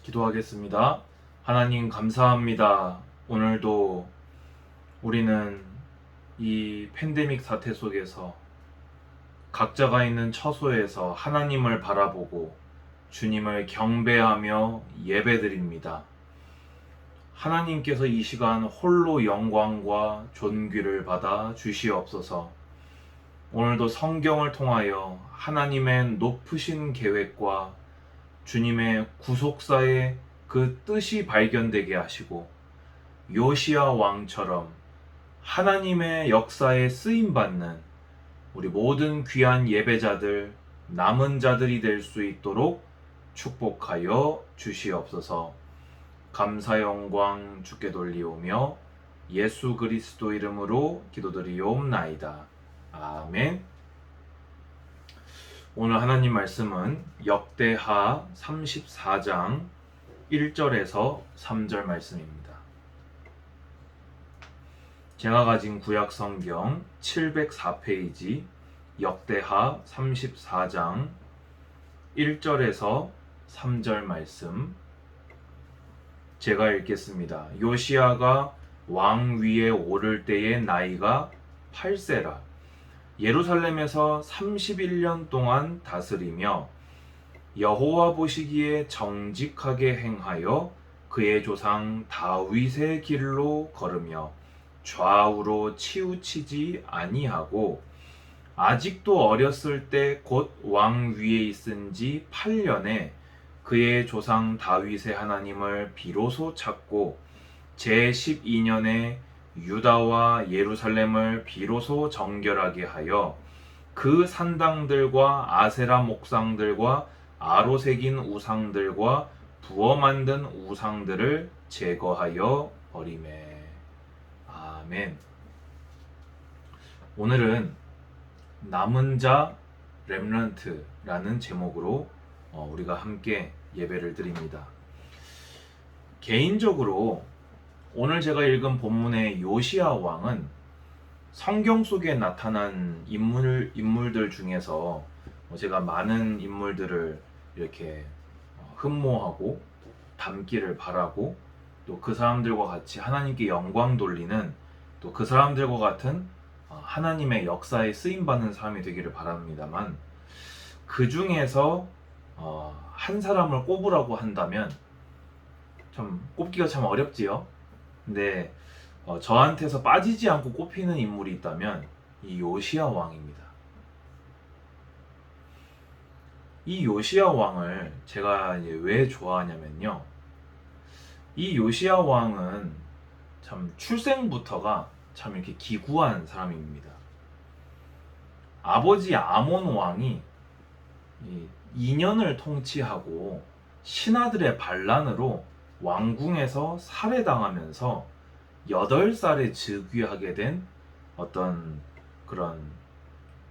기도하겠습니다. 하나님 감사합니다. 오늘도 우리는 이 팬데믹 사태 속에서 각자가 있는 처소에서 하나님을 바라보고 주님을 경배하며 예배드립니다. 하나님께서 이 시간 홀로 영광과 존귀를 받아 주시옵소서. 오늘도 성경을 통하여 하나님의 높으신 계획과 주님의 구속사의 그 뜻이 발견되게 하시고 요시야 왕처럼 하나님의 역사에 쓰임받는 우리 모든 귀한 예배자들, 남은 자들이 될 수 있도록 축복하여 주시옵소서. 감사 영광 주께 돌리오며 예수 그리스도 이름으로 기도드리옵나이다. 아멘. 오늘 하나님 말씀은 역대하 34장 1절에서 3절 말씀입니다. 제가 가진 구약 성경 704페이지 역대하 34장 1절에서 3절 말씀 제가 읽겠습니다. 요시야가 왕 위에 오를 때의 나이가 8세라. 예루살렘에서 31년 동안 다스리며 여호와 보시기에 정직하게 행하여 그의 조상 다윗의 길로 걸으며 좌우로 치우치지 아니하고 아직도 어렸을 때 곧 왕 위에 있은 지 8년에 그의 조상 다윗의 하나님을 비로소 찾고 제12년에 유다와 예루살렘을 비로소 정결하게 하여 그 산당들과 아세라 목상들과 아로 새긴 우상들과 부어 만든 우상들을 제거하여 버리매. 아멘. 오늘은 남은 자 렘넌트라는 제목으로 우리가 함께 예배를 드립니다. 개인적으로 오늘 제가 읽은 본문의 요시야 왕은 성경 속에 나타난 인물들 중에서 제가 많은 인물들을 이렇게 흠모하고 닮기를 바라고 또 그 사람들과 같이 하나님께 영광 돌리는 또 그 사람들과 같은 하나님의 역사에 쓰임받는 사람이 되기를 바랍니다만 그 중에서 한 사람을 꼽으라고 한다면 좀 꼽기가 참 어렵지요. 근데 저한테서 빠지지 않고 꼽히는 인물이 있다면 이 요시야 왕입니다. 이 요시야 왕을 제가 이제 왜 좋아하냐면요. 이 요시야 왕은 참 출생부터가 참 이렇게 기구한 사람입니다. 아버지 아몬 왕이 2년을 통치하고 신하들의 반란으로 왕궁에서 살해당하면서 8살에 즉위하게 된 어떤 그런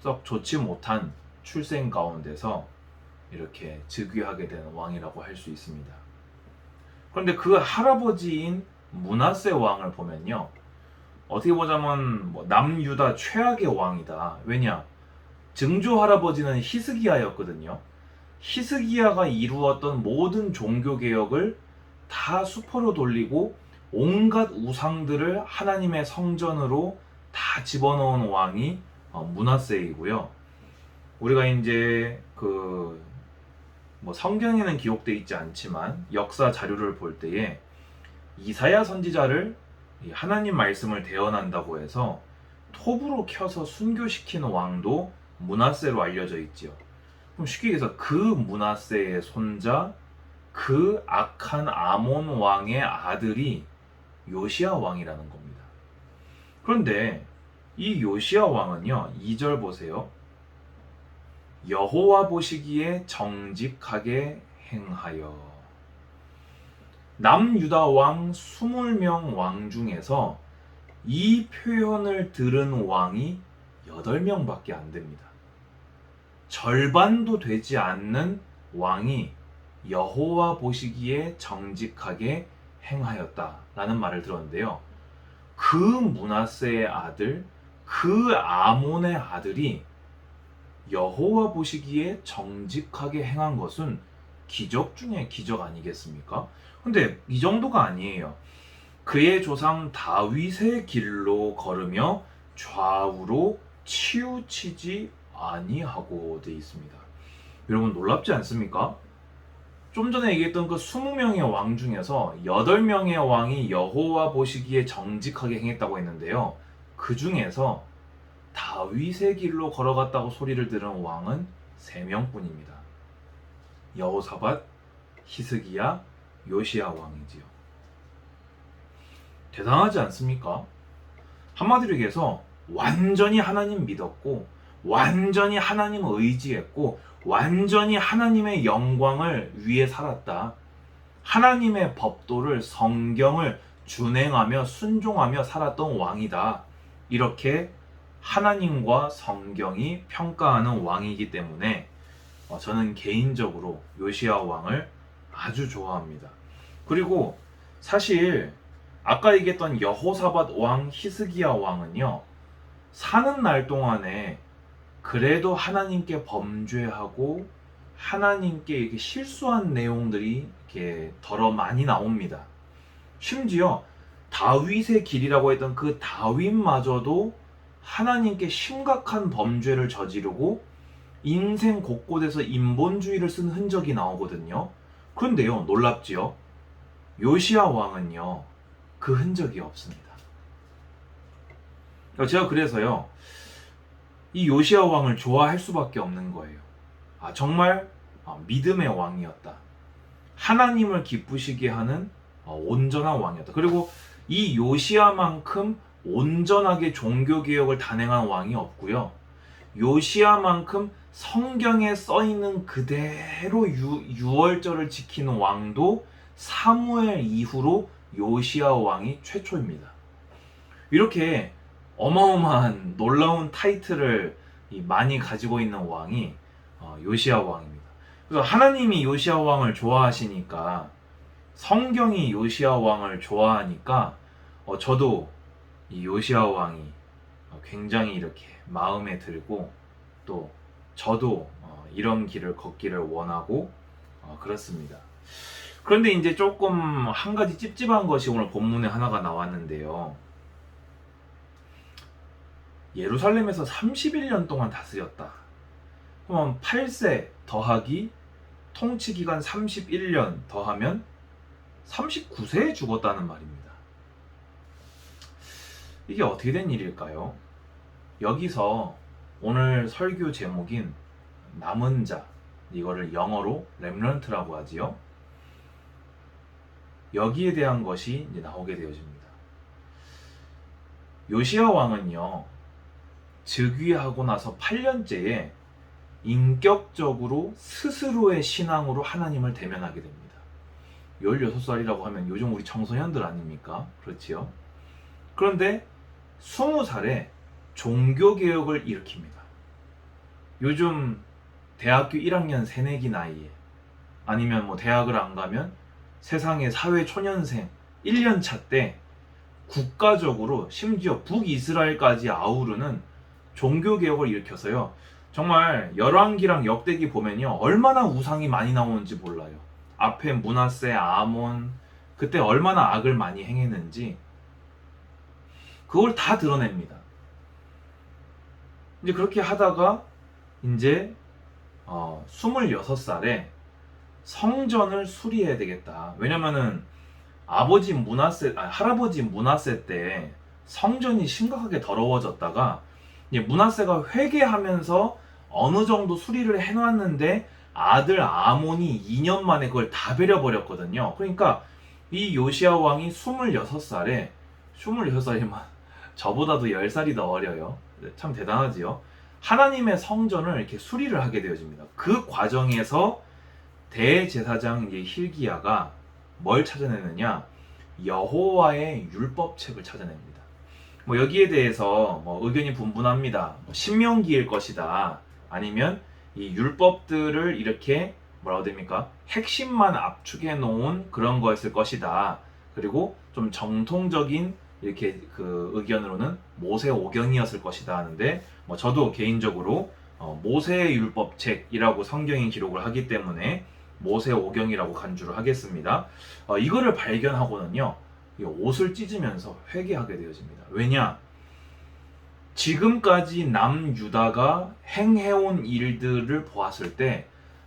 썩 좋지 못한 출생 가운데서 이렇게 즉위하게 된 왕이라고 할 수 있습니다. 그런데 그 할아버지인 므낫세 왕을 보면요, 어떻게 보자면 남유다 최악의 왕이다. 왜냐? 증조 할아버지는 히스기야였거든요. 히스기야가 이루었던 모든 종교 개혁을 다 수포로 돌리고 온갖 우상들을 하나님의 성전으로 다 집어넣은 왕이 므낫세이고요. 우리가 이제 성경에는 기록되어 있지 않지만 역사 자료를 볼 때에 이사야 선지자를 하나님 말씀을 대언한다고 해서 톱으로 켜서 순교시키는 왕도 므낫세로 알려져 있지요. 그럼 쉽게 얘기해서 그 므낫세의 손자, 그 악한 아몬 왕의 아들이 요시야 왕이라는 겁니다. 그런데 이 요시야 왕은요, 2절 보세요. 여호와 보시기에 정직하게 행하여. 남유다 왕 20명 왕 중에서 이 표현을 들은 왕이 8명밖에 안 됩니다. 절반도 되지 않는 왕이 여호와 보시기에 정직하게 행하였다라는 말을 들었는데요. 그 므낫세의 아들, 그 아몬의 아들이 여호와 보시기에 정직하게 행한 것은 기적 중에 기적 아니겠습니까? 근데 이 정도가 아니에요. 그의 조상 다윗의 길로 걸으며 좌우로 치우치지 아니하고 돼 있습니다. 여러분 놀랍지 않습니까? 좀 전에 얘기했던 그 20명의 왕 중에서 8명의 왕이 여호와 보시기에 정직하게 행했다고 했는데요. 그 중에서 다윗의 길로 걸어갔다고 소리를 들은 왕은 3명뿐입니다. 여호사밧, 히스기야, 요시야 왕이지요. 대단하지 않습니까? 한마디로 얘기해서 완전히 하나님 믿었고, 완전히 하나님 의지했고, 완전히 하나님의 영광을 위해 살았다. 하나님의 법도를, 성경을 준행하며 순종하며 살았던 왕이다. 이렇게 하나님과 성경이 평가하는 왕이기 때문에 저는 개인적으로 요시야 왕을 아주 좋아합니다. 그리고 사실 아까 얘기했던 여호사밧 왕, 히스기야 왕은요, 사는 날 동안에 그래도 하나님께 범죄하고 하나님께 이렇게 실수한 내용들이 이렇게 더러 많이 나옵니다. 심지어 다윗의 길이라고 했던 그 다윗마저도 하나님께 심각한 범죄를 저지르고 인생 곳곳에서 인본주의를 쓴 흔적이 나오거든요. 그런데요, 놀랍지요? 요시야 왕은요, 그 흔적이 없습니다. 제가 그래서요, 이 요시야 왕을 좋아할 수밖에 없는 거예요. 정말 믿음의 왕이었다. 하나님을 기쁘시게 하는 온전한 왕이었다. 그리고 이 요시야만큼 온전하게 종교개혁을 단행한 왕이 없고요. 요시야만큼 성경에 써있는 그대로 유월절을 지키는 왕도 사무엘 이후로 요시야 왕이 최초입니다. 이렇게 어마어마한 놀라운 타이틀을 많이 가지고 있는 왕이 요시야 왕입니다. 그래서 하나님이 요시야 왕을 좋아하시니까, 성경이 요시야 왕을 좋아하니까 저도 이 요시야 왕이 굉장히 이렇게 마음에 들고, 또 저도 이런 길을 걷기를 원하고 그렇습니다. 그런데 이제 조금 한 가지 찝찝한 것이 오늘 본문에 하나가 나왔는데요. 예루살렘에서 31년 동안 다스렸다. 그럼 8세 더하기 통치기간 31년 더하면 39세에 죽었다는 말입니다. 이게 어떻게 된 일일까요? 여기서 오늘 설교 제목인 남은 자, 이거를 영어로 렘넌트라고 하지요. 여기에 대한 것이 이제 나오게 되어집니다. 요시야 왕은요, 즉위하고 나서 8년째에 인격적으로 스스로의 신앙으로 하나님을 대면하게 됩니다. 16살이라고 하면 요즘 우리 청소년들 아닙니까? 그렇지요? 그런데 20살에 종교개혁을 일으킵니다. 요즘 대학교 1학년 새내기 나이에, 아니면 뭐 대학을 안 가면 세상의 사회초년생 1년차 때 국가적으로 심지어 북이스라엘까지 아우르는 종교개혁을 일으켜서요, 정말 열왕기랑 역대기 보면요, 얼마나 우상이 많이 나오는지 몰라요. 앞에 므낫세, 아몬, 그때 얼마나 악을 많이 행했는지 그걸 다 드러냅니다. 이제 그렇게 하다가 이제 26살에 성전을 수리해야 되겠다. 왜냐면은 할아버지 므낫세 때 성전이 심각하게 더러워졌다가 이제 므낫세가 회개하면서 어느 정도 수리를 해놨는데 아들 아몬이 2년 만에 그걸 다 베려버렸거든요. 그러니까 이 요시야 왕이 26살이면 저보다도 10살이 더 어려요. 참 대단하지요. 하나님의 성전을 이렇게 수리를 하게 되어집니다. 그 과정에서 대제사장 힐기야가 뭘 찾아내느냐? 여호와의 율법책을 찾아냅니다. 여기에 대해서 의견이 분분합니다. 신명기일 것이다. 아니면 이 율법들을 이렇게 뭐라고 됩니까? 핵심만 압축해 놓은 그런 거였을 것이다. 그리고 좀 정통적인 이렇게 그 의견으로는 모세 오경이었을 것이다 하는데, 저도 개인적으로 모세의 율법책이라고 성경이 기록을 하기 때문에 모세오경이라고 간주를 하겠습니다. 이거를 발견하고는요, 이 옷을 찢으면서 회개하게 되어집니다. 왜냐? 지금까지 남유다가 행해온 일들을 보았을 때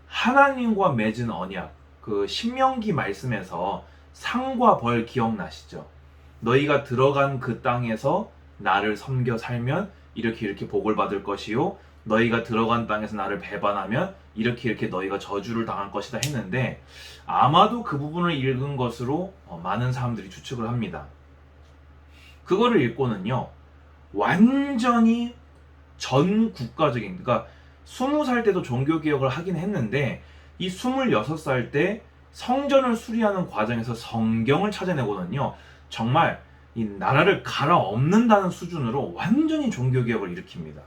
하나님과 맺은 언약, 그 신명기 말씀에서 상과 벌 기억나시죠? 너희가 들어간 그 땅에서 나를 섬겨 살면 이렇게 복을 받을 것이요, 너희가 들어간 땅에서 나를 배반하면 이렇게 너희가 저주를 당할 것이다 했는데, 아마도 그 부분을 읽은 것으로 많은 사람들이 추측을 합니다. 그거를 읽고는요, 완전히 전 국가적인, 그러니까 20살 때도 종교개혁을 하긴 했는데, 이 26살 때 성전을 수리하는 과정에서 성경을 찾아내고는요, 정말 이 나라를 갈아엎는다는 수준으로 완전히 종교개혁을 일으킵니다.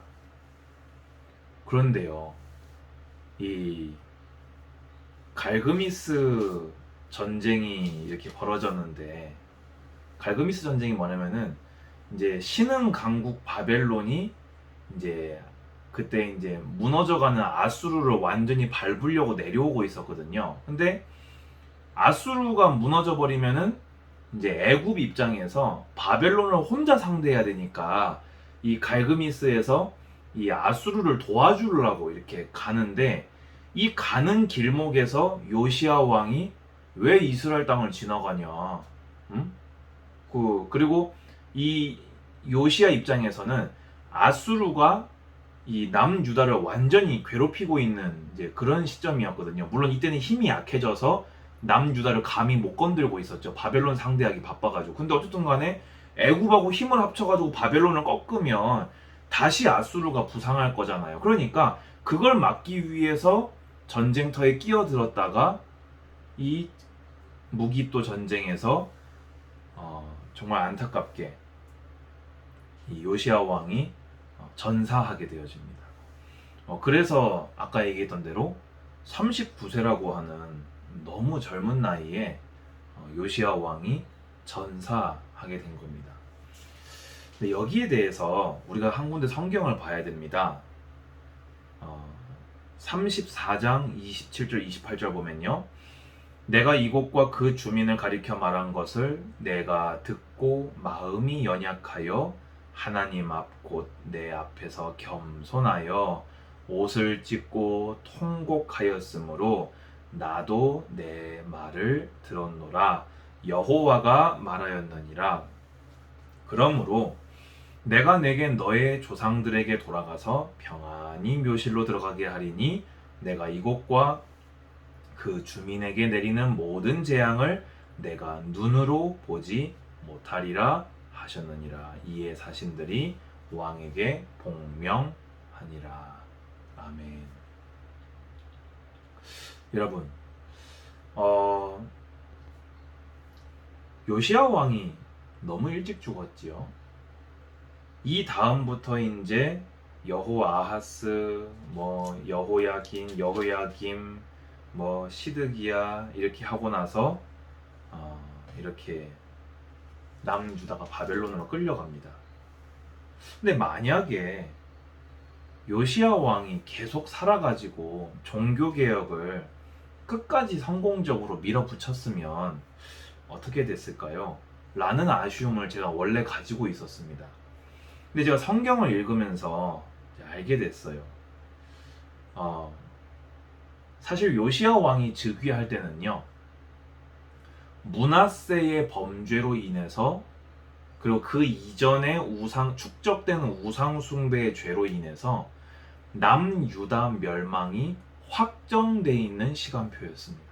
그런데요, 이 갈그미스 전쟁이 이렇게 벌어졌는데, 갈그미스 전쟁이 뭐냐면은 이제 신흥 강국 바벨론이 이제 그때 이제 무너져가는 아수르를 완전히 밟으려고 내려오고 있었거든요. 근데 아수르가 무너져 버리면은 이제 애굽 입장에서 바벨론을 혼자 상대해야 되니까 이 갈그미스에서 이 아수르를 도와주려고 이렇게 가는데, 이 가는 길목에서 요시야 왕이 왜 이스라엘 땅을 지나가냐? 응? 그리고 이 요시야 입장에서는 아수르가 이 남유다를 완전히 괴롭히고 있는 이제 그런 시점이었거든요. 물론 이때는 힘이 약해져서 남유다를 감히 못 건들고 있었죠. 바벨론 상대하기 바빠가지고. 근데 어쨌든 간에 애굽하고 힘을 합쳐가지고 바벨론을 꺾으면 다시 아수르가 부상할 거잖아요. 그러니까 그걸 막기 위해서 전쟁터에 끼어들었다가 이 무기또 전쟁에서 정말 안타깝게 이 요시야 왕이 전사하게 되어집니다. 그래서 아까 얘기했던 대로 39세라고 하는 너무 젊은 나이에 요시야 왕이 전사하게 된 겁니다. 근데 여기에 대해서 우리가 한 군데 성경을 봐야 됩니다. 34장 27절 28절 보면요, 내가 이곳과 그 주민을 가리켜 말한 것을 내가 듣고 마음이 연약하여 하나님 앞 곧 내 앞에서 겸손하여 옷을 찢고 통곡하였으므로 나도 내 말을 들었노라. 여호와가 말하였느니라. 그러므로 내가 내겐 너의 조상들에게 돌아가서 평안히 묘실로 들어가게 하리니 내가 이곳과 그 주민에게 내리는 모든 재앙을 내가 눈으로 보지 못하리라 하셨느니라. 이에 사신들이 왕에게 복명하니라. 아멘. 여러분, 요시야 왕이 너무 일찍 죽었지요. 이 다음부터 이제 여호아하스, 여호야김, 시드기야 이렇게 하고 나서 이렇게 남유다가 바벨론으로 끌려갑니다. 근데 만약에 요시야 왕이 계속 살아가지고 종교개혁을 끝까지 성공적으로 밀어붙였으면 어떻게 됐을까요? 라는 아쉬움을 제가 원래 가지고 있었습니다. 근데 제가 성경을 읽으면서 알게 됐어요. 사실 요시야 왕이 즉위할 때는요, 므낫세의 범죄로 인해서, 그리고 그 이전에 축적되는 우상 숭배의 죄로 인해서 남유다 멸망이 확정돼 있는 시간표였습니다.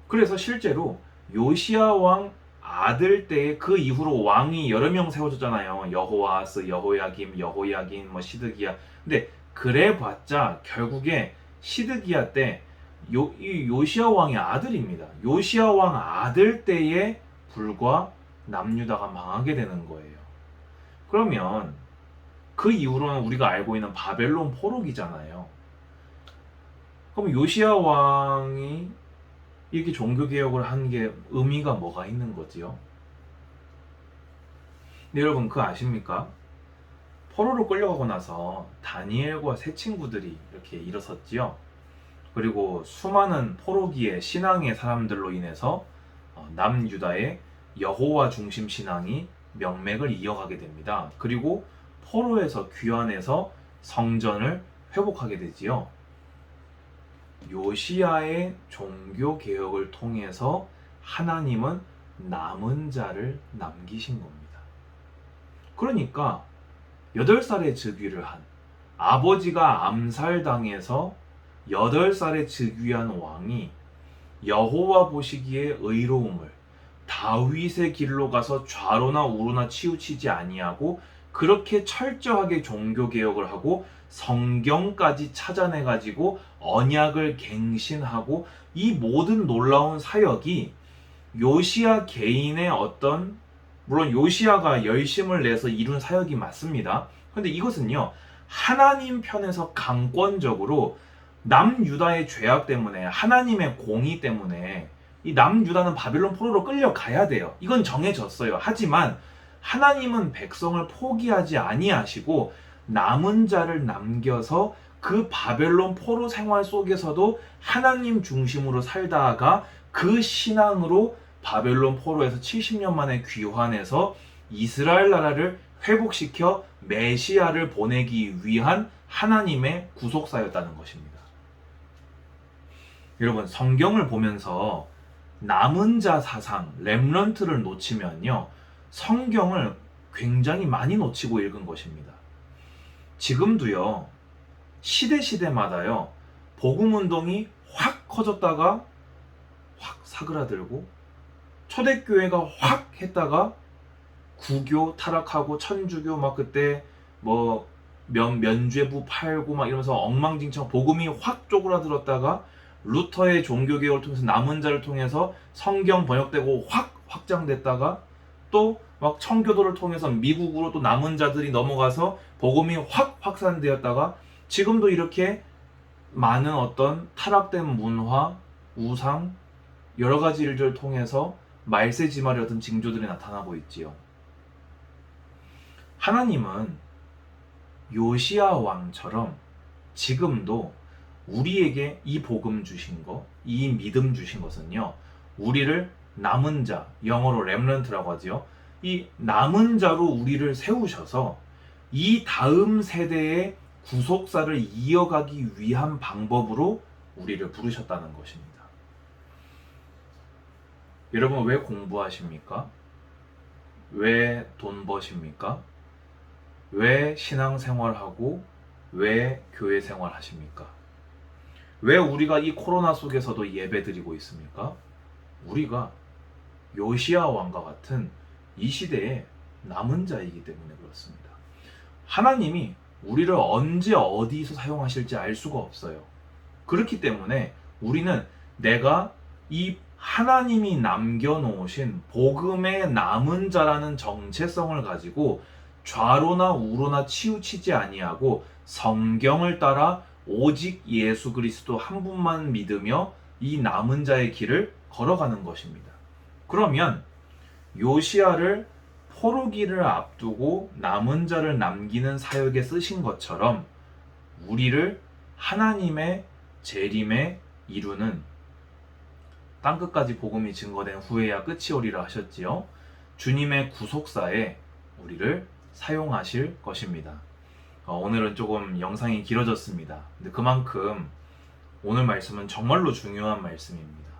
그래서 실제로 요시야 왕 아들 때에 그 이후로 왕이 여러 명 세워졌잖아요. 여호아스, 여호야김, 시드기야. 근데 그래봤자 결국에 시드기야 때 이 요시야 왕의 아들입니다. 요시야 왕 아들 때에 불과 남유다가 망하게 되는 거예요. 그러면 그 이후로는 우리가 알고 있는 바벨론 포로기잖아요. 그럼 요시야 왕이 이렇게 종교개혁을 한 게 의미가 뭐가 있는 거지요? 근데 여러분 그거 아십니까? 포로로 끌려가고 나서 다니엘과 세 친구들이 이렇게 일어섰지요. 그리고 수많은 포로기의 신앙의 사람들로 인해서 남유다의 여호와 중심 신앙이 명맥을 이어가게 됩니다. 그리고 포로에서 귀환해서 성전을 회복하게 되지요. 요시야의 종교 개혁을 통해서 하나님은 남은 자를 남기신 겁니다. 그러니까 8살에 즉위를 한, 아버지가 암살당해서 8살에 즉위한 왕이 여호와 보시기에 의로움을 다윗의 길로 가서 좌로나 우로나 치우치지 아니하고 그렇게 철저하게 종교 개혁을 하고 성경까지 찾아내 가지고 언약을 갱신하고 이 모든 놀라운 사역이 요시야 개인의 어떤, 물론 요시야가 열심을 내서 이룬 사역이 맞습니다. 그런데 이것은요, 하나님 편에서 강권적으로 남유다의 죄악 때문에, 하나님의 공의 때문에 이 남유다는 바빌론 포로로 끌려가야 돼요. 이건 정해졌어요. 하지만 하나님은 백성을 포기하지 아니하시고 남은 자를 남겨서 그 바벨론 포로 생활 속에서도 하나님 중심으로 살다가 그 신앙으로 바벨론 포로에서 70년 만에 귀환해서 이스라엘 나라를 회복시켜 메시아를 보내기 위한 하나님의 구속사였다는 것입니다. 여러분, 성경을 보면서 남은 자 사상, 렘넌트를 놓치면요, 성경을 굉장히 많이 놓치고 읽은 것입니다. 지금도요, 시대마다요, 복음 운동이 확 커졌다가 확 사그라들고, 초대교회가 확 했다가 구교 타락하고 천주교 막 그때 뭐 면죄부 팔고 막 이러면서 엉망진창 복음이 확 쪼그라들었다가 루터의 종교개혁을 통해서 남은 자를 통해서 성경 번역되고 확 확장됐다가 또 막 청교도를 통해서 미국으로 또 남은 자들이 넘어가서 복음이 확 확산되었다가 지금도 이렇게 많은 어떤 타락된 문화, 우상, 여러 가지 일들을 통해서 말세지말의 어떤 징조들이 나타나고 있지요. 하나님은 요시야 왕처럼 지금도 우리에게 이 복음 주신 거, 이 믿음 주신 것은요, 우리를 남은 자, 영어로 렘넌트라고 하지요. 이 남은 자로 우리를 세우셔서 이 다음 세대의 구속사를 이어가기 위한 방법으로 우리를 부르셨다는 것입니다. 여러분, 왜 공부하십니까? 왜 돈 버십니까? 왜 신앙생활하고 왜 교회 생활 하십니까? 왜 우리가 이 코로나 속에서도 예배 드리고 있습니까? 우리가 요시야 왕과 같은 이 시대의 남은 자이기 때문에 그렇습니다. 하나님이 우리를 언제 어디서 사용하실지 알 수가 없어요. 그렇기 때문에 우리는 내가 이 하나님이 남겨놓으신 복음의 남은 자라는 정체성을 가지고 좌로나 우로나 치우치지 아니하고 성경을 따라 오직 예수 그리스도 한 분만 믿으며 이 남은 자의 길을 걸어가는 것입니다. 그러면 요시야를 포로기를 앞두고 남은 자를 남기는 사역에 쓰신 것처럼 우리를 하나님의 재림에 이루는, 땅끝까지 복음이 증거된 후에야 끝이 오리라 하셨지요. 주님의 구속사에 우리를 사용하실 것입니다. 오늘은 조금 영상이 길어졌습니다. 근데 그만큼 오늘 말씀은 정말로 중요한 말씀입니다.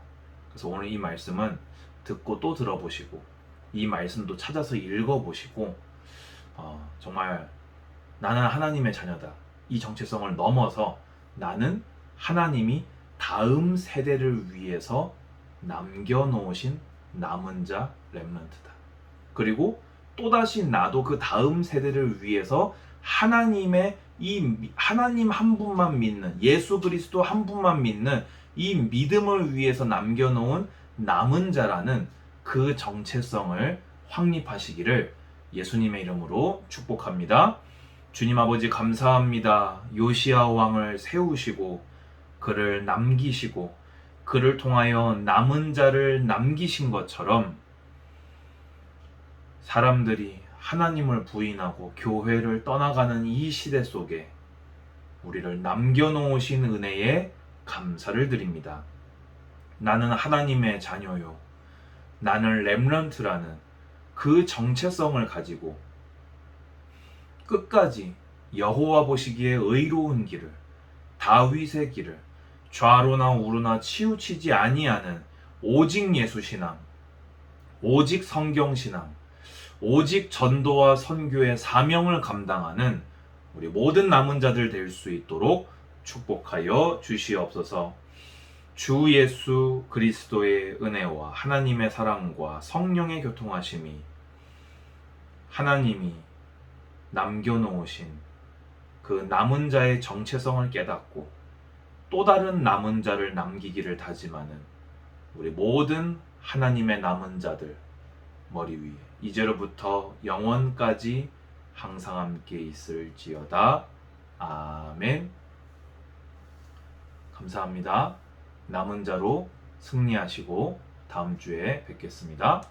그래서 오늘 이 말씀은 듣고 또 들어보시고 이 말씀도 찾아서 읽어보시고 정말 나는 하나님의 자녀다, 이 정체성을 넘어서 나는 하나님이 다음 세대를 위해서 남겨놓으신 남은 자 렘넌트다. 그리고 또다시 나도 그 다음 세대를 위해서 하나님의 이 하나님 한 분만 믿는, 예수 그리스도 한 분만 믿는 이 믿음을 위해서 남겨놓은 남은 자라는 그 정체성을 확립하시기를 예수님의 이름으로 축복합니다. 주님 아버지 감사합니다. 요시야 왕을 세우시고 그를 남기시고 그를 통하여 남은 자를 남기신 것처럼 사람들이 하나님을 부인하고 교회를 떠나가는 이 시대 속에 우리를 남겨놓으신 은혜에 감사를 드립니다. 나는 하나님의 자녀요. 나는 렘넌트라는 그 정체성을 가지고 끝까지 여호와 보시기에 의로운 길을, 다윗의 길을 좌로나 우로나 치우치지 아니하는 오직 예수신앙, 오직 성경신앙, 오직 전도와 선교의 사명을 감당하는 우리 모든 남은 자들 될 수 있도록 축복하여 주시옵소서. 주 예수 그리스도의 은혜와 하나님의 사랑과 성령의 교통하심이, 하나님이 남겨놓으신 그 남은 자의 정체성을 깨닫고 또 다른 남은 자를 남기기를 다짐하는 우리 모든 하나님의 남은 자들 머리 위에 이제로부터 영원까지 항상 함께 있을지어다. 아멘. 감사합니다. 남은 자로 승리하시고 다음 주에 뵙겠습니다.